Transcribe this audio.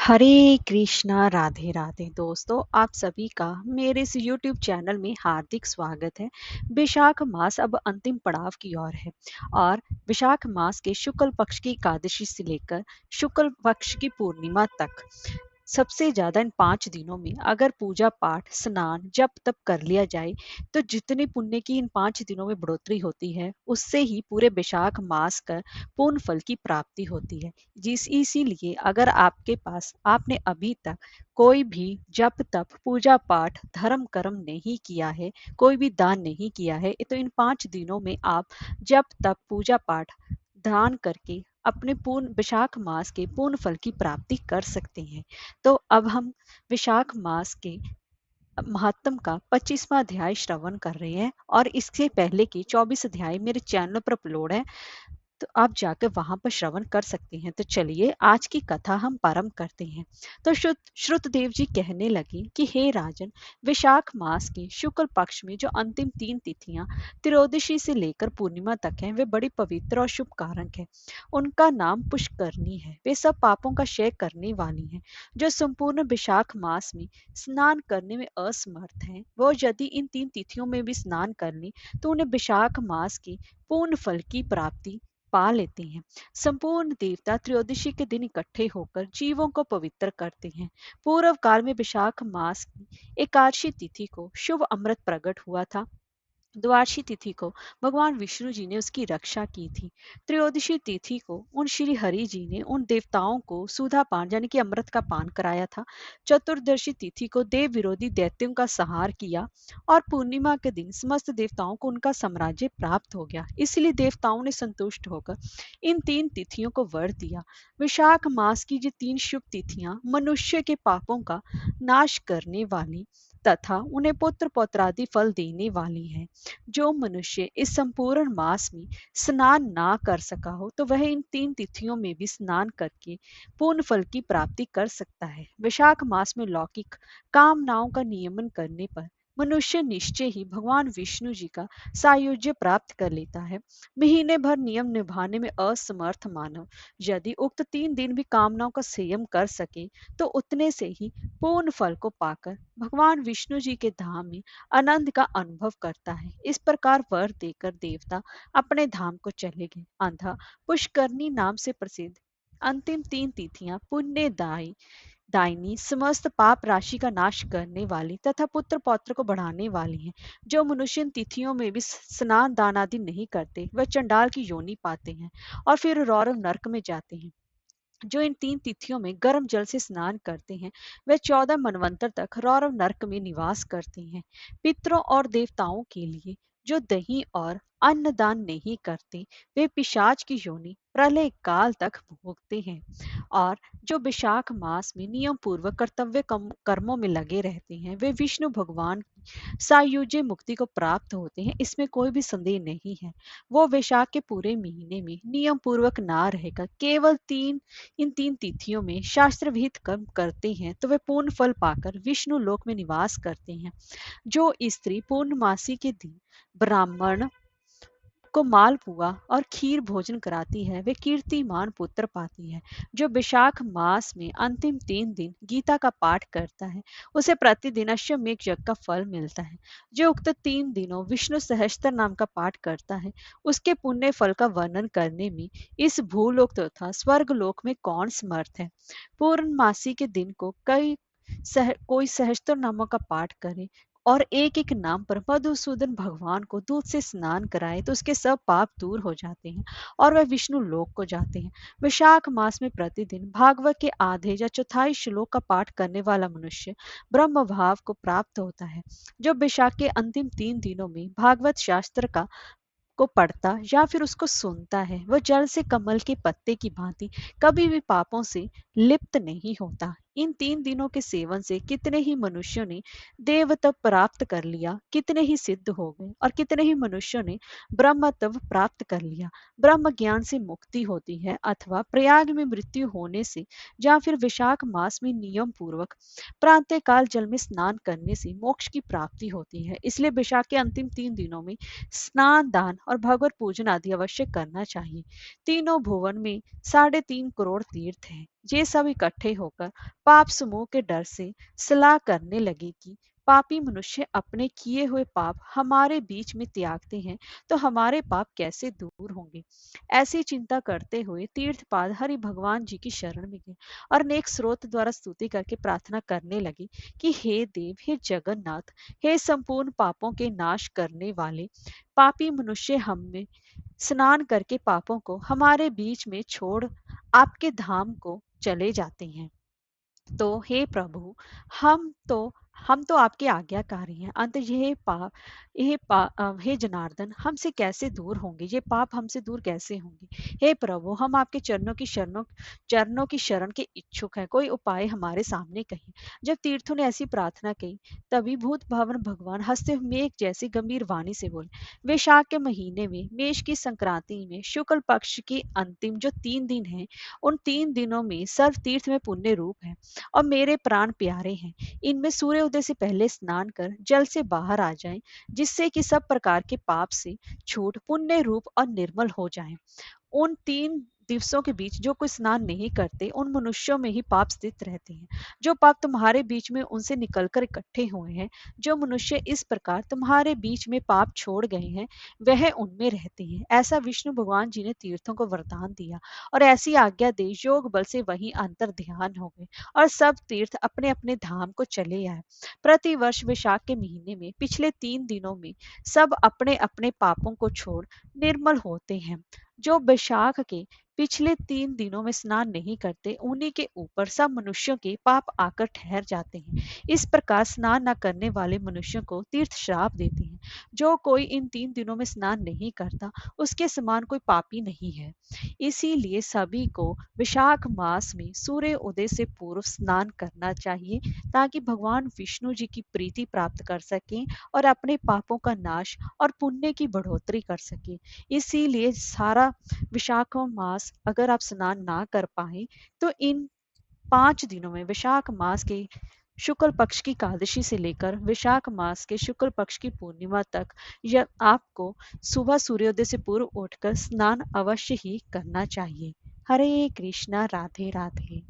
हरे कृष्णा राधे राधे दोस्तों, आप सभी का मेरे इस YouTube चैनल में हार्दिक स्वागत है। विशाख मास अब अंतिम पड़ाव की ओर है और विशाख मास के शुक्ल पक्ष की एकादशी से लेकर शुक्ल पक्ष की पूर्णिमा तक सबसे ज्यादा इन 5 दिनों में अगर पूजा पाठ स्नान जप तप कर लिया जाए तो जितने पुण्य की इन 5 दिनों में बढ़ोतरी होती है उससे ही पूरे वैशाख मास का पूर्ण फल की प्राप्ति होती है। जिस इसीलिए अगर आपके पास आपने अभी तक कोई भी जप तप पूजा पाठ धर्म कर्म नहीं किया है, कोई भी दान नहीं किया है, तो इन 5 दिनों में आप जप तप पूजा पाठ दान करके अपने पूर्ण विशाख मास के पूर्ण फल की प्राप्ति कर सकते हैं। तो अब हम विशाख मास के महात्म का 25वां अध्याय श्रवण कर रहे हैं और इससे पहले के 24 अध्याय मेरे चैनल पर अपलोड है, तो आप जाकर वहां पर श्रवण कर सकते हैं। तो चलिए आज की कथा हम प्रारंभ करते हैं। तो श्रुतदेव जी कहने लगे कि हे राजन, विशाख मास के शुक्ल पक्ष में जो अंतिम 3 तिथियां त्रयोदशी से लेकर पूर्णिमा तक हैं, वे बड़ी पवित्र और शुभ कारक है। उनका नाम पुष्करणी है। वे सब पापों का क्षय करने वाली हैं। जो संपूर्ण विशाख मास में स्नान करने में असमर्थ हैं, वो यदि इन 3 तिथियों में भी स्नान कर लें तो उन्हें विशाख मास के पूर्ण फल की प्राप्ति पा लेते हैं। संपूर्ण देवता त्रयोदशी के दिन इकट्ठे होकर जीवों को पवित्र करते हैं। पूर्व काल में विशाख मास की एकादशी तिथि को शुभ अमृत प्रकट हुआ था। द्वादशी तिथि को भगवान विष्णु जी ने उसकी रक्षा की थी। त्रयोदशी तिथि को उन श्री हरि जी ने उन देवताओं को सुधा पान यानी कि अमृत का पान कराया था। चतुर्दशी तिथि को देव विरोधी दैत्यों का संहार किया और पूर्णिमा के दिन समस्त देवताओं को उनका साम्राज्य प्राप्त हो गया। इसलिए देवताओं ने संतुष्ट होकर इन 3 तिथियों को वर दिया। विशाख मास की ये 3 शुभ तिथियां मनुष्य के पापों का नाश करने वाली तथा उन्हें पुत्र पौत्रादि फल देने वाली हैं। जो मनुष्य इस संपूर्ण मास में स्नान ना कर सका हो तो वह इन 3 तिथियों में भी स्नान करके पूर्ण फल की प्राप्ति कर सकता है। विशाख मास में लौकिक कामनाओं का नियमन करने पर मनुष्य निश्चय ही भगवान विष्णु जी का सायुज्य प्राप्त कर लेता है। महीने भर नियम निभाने में असमर्थ मानव यदि उक्त 3 दिन भी कामनाओं का संयम कर सके तो उतने से ही पूर्ण फल को पाकर भगवान विष्णु जी के धाम में आनंद का अनुभव करता है। इस प्रकार वर देकर देवता अपने धाम को चले गए। अंधा पुष्करणी नाम से प्रसिद्ध अंतिम 3 तिथियां पुण्यदायी दायनी समस्त पाप राशि का नाश करने वाली तथा पुत्र पौत्र को बढ़ाने वाली हैं। जो मनुष्य इन तिथियों में भी स्नान दान आदि नहीं करते वह चंडाल की योनि पाते हैं और फिर रौरव नरक में जाते हैं। जो इन 3 तिथियों में गर्म जल से स्नान करते हैं वे 14 मनवंतर तक रौरव नरक में निवास करते हैं। पितरों और देवताओं के लिए जो दही और अन्न दान नहीं करते वे पिशाच की योनि प्रलय काल तक भोगते हैं। और जो विशाख मास में नियम पूर्वक कर्तव्य कर्मों में लगे रहते हैं वे विष्णु भगवान की सायुज्य मुक्ति को प्राप्त होते हैं। इसमें कोई भी संदेह नहीं है। वो वैशाख के पूरे महीने में नियम पूर्वक ना रहकर केवल इन 3 तिथियों में शास्त्र विहित कर्म करते हैं तो वे पूर्ण फल पाकर विष्णु लोक में निवास करते हैं। जो स्त्री पूर्णमासी के दिन ब्राह्मण को मालपुआ और खीर भोजन कराती है वे कीर्तिमान पुत्र पाती है। जो विशाख मास में अंतिम 3 दिन गीता का पाठ करता है उसे प्रतिदिन अश्वमेघ यज्ञ का फल मिलता है। जो उक्त 3 दिनों विष्णु सहस्त्र नाम का पाठ करता है उसके पुण्य फल का वर्णन करने में इस भूलोक तथा स्वर्ग लोक में कौन समर्थ है। पूर्णमासी के दिन को कोई सहस्त्र नामों का पाठ करे और एक एक नाम पर मधुसूदन भगवान को दूध से स्नान कराए तो उसके सब पाप दूर हो जाते हैं और वह विष्णु लोक को जाते हैं। विशाख मास में प्रतिदिन भागवत के आधे या चौथाई श्लोक का पाठ करने वाला मनुष्य ब्रह्म भाव को प्राप्त होता है। जो विशाख के अंतिम 3 दिनों में भागवत शास्त्र को पढ़ता या फिर उसको सुनता है वह जल से कमल के पत्ते की भांति कभी भी पापों से लिप्त नहीं होता। इन 3 दिनों के सेवन से कितने ही मनुष्यों ने देवत्व प्राप्त कर लिया, कितने ही सिद्ध हो गए और कितने ही मनुष्यों ने ब्रह्मत्व प्राप्त कर लिया। ब्रह्म ज्ञान से मुक्ति होती है अथवा प्रयाग में मृत्यु होने से या फिर विशाख मास में नियम पूर्वक प्रातः काल जल में स्नान करने से मोक्ष की प्राप्ति होती है। इसलिए विशाख के अंतिम 3 दिनों में स्नान दान और भगवत पूजन आदि अवश्य करना चाहिए। तीनों भुवन में 3.5 करोड़ तीर्थ हैं। ये सब इकट्ठे होकर पाप समूह के डर से सलाह करने लगे कि पापी मनुष्य अपने किए हुए पाप हमारे बीच में त्यागते हैं तो हमारे पाप कैसे दूर होंगे। ऐसी चिंता करते हुए तीर्थपाद हरि भगवान जी की शरण में गए और नेक स्रोत द्वारा स्तुति करके प्रार्थना करने लगे कि हे देव, हे जगन्नाथ, हे संपूर्ण पापों के नाश करने वाले, पापी मनुष्य हम में स्नान करके पापों को हमारे बीच में छोड़ आपके धाम को चले जाते हैं। तो हे प्रभु, हम तो आपके आज्ञाकारी हैं। अंत हे जनार्दन, हमसे कैसे दूर होंगे, ये पाप हमसे दूर कैसे होंगे। हे प्रभु, हम आपके चरणों की शरण के इच्छुक हैं, कोई उपाय हमारे सामने कहिए। जब तीर्थों ने ऐसी प्रार्थना की, तभी भूत भावन भगवान हंसते हुए मेघ जैसी गंभीर वाणी से बोले, वैशाख के महीने में मेष की संक्रांति में शुक्ल पक्ष की अंतिम जो 3 दिन है, उन 3 दिनों में सर्व तीर्थ में पुण्य रूप है और मेरे प्राण प्यारे हैं। इनमें सूर्योदय से पहले स्नान कर जल से बाहर आ जाएं, जिससे कि सब प्रकार के पाप से छूट पुण्य रूप और निर्मल हो जाएं। उन 3 दिवसों के बीच जो कोई स्नान नहीं करते, उन मनुष्यों में ही पाप स्थित रहते हैं। जो पाप तुम्हारे बीच में उनसे निकलकर इकट्ठे हुए हैं, जो मनुष्य इस प्रकार तुम्हारे बीच में पाप छोड़ गए हैं, वह उनमें रहते हैं। ऐसा विष्णु भगवान जी ने तीर्थों को वरदान दिया और ऐसी आज्ञा दे योग बल से वहीं अंतर ध्यान हो गए और सब तीर्थ अपने अपने धाम को चले आए। प्रतिवर्ष वैशाख के महीने में पिछले 3 दिनों में सब अपने अपने पापों को छोड़ निर्मल होते हैं। जो वैशाख के पिछले 3 दिनों में स्नान नहीं करते, उन्हीं के ऊपर सब मनुष्यों के पाप आकर ठहर जाते हैं। इस प्रकार स्नान न करने वाले मनुष्यों को तीर्थ श्राप देते हैं। जो कोई इन 3 दिनों में स्नान नहीं करता, उसके समान कोई पापी नहीं है। इसीलिए सभी को विशाख मास में सूर्य उदय से पूर्व स्नान करना चाहिए, ताकि भगवान विष्णु जी की प्रीति प्राप्त कर सकें और अपने पापों का नाश और पुण्य की बढ़ोतरी कर सकें। इसीलिए सारा विशाख मास अगर आप स्नान ना कर पाए, तो इन 5 दिनों में वैशाख मास के शुक्ल पक्ष की एकादशी से लेकर वैशाख मास के शुक्ल पक्ष की पूर्णिमा तक यह आपको सुबह सूर्योदय से पूर्व उठकर स्नान अवश्य ही करना चाहिए। हरे कृष्णा, राधे राधे।